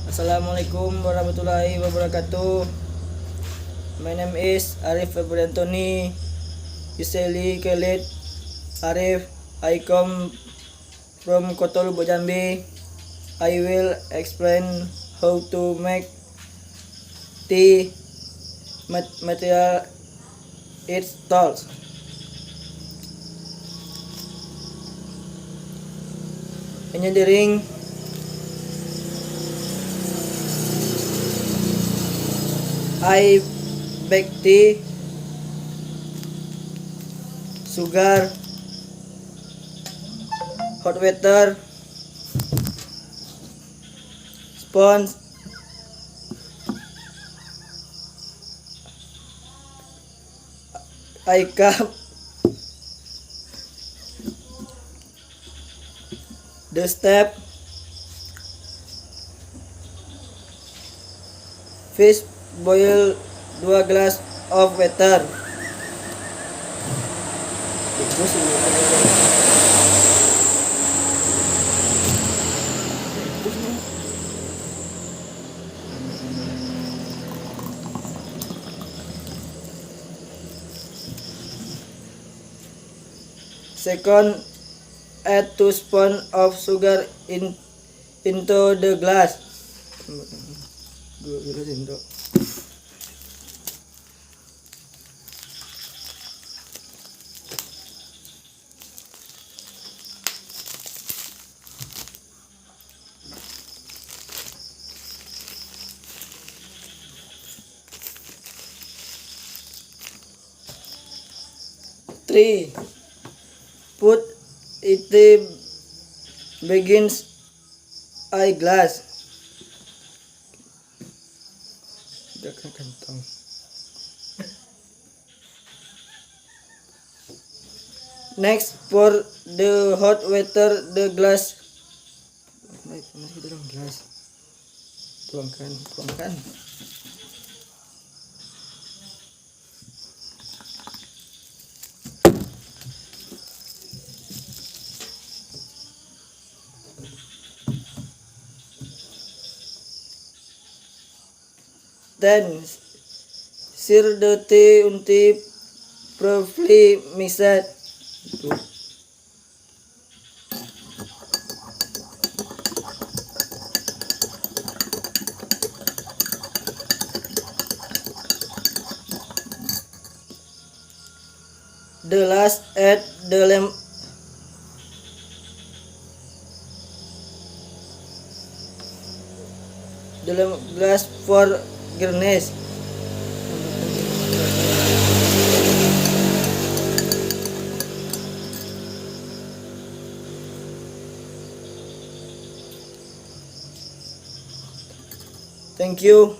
Assalamualaikum warahmatullahi wabarakatuh. My name is Arief febriantony. Usually called Arief. I come from Kotol Jambi. I will explain how to make tea material its tools. Engineering I bake tea, sugar, hot water, sponge, I cup, the step, fish boil 2 gelas of water. Second, add 2 spoons of sugar into the glass. Three, put it begins I glass. Next, pour the hot water the glass. Tuangkan. Then stir the tea until properly mixed. The last add the glass for garnish. Thank you.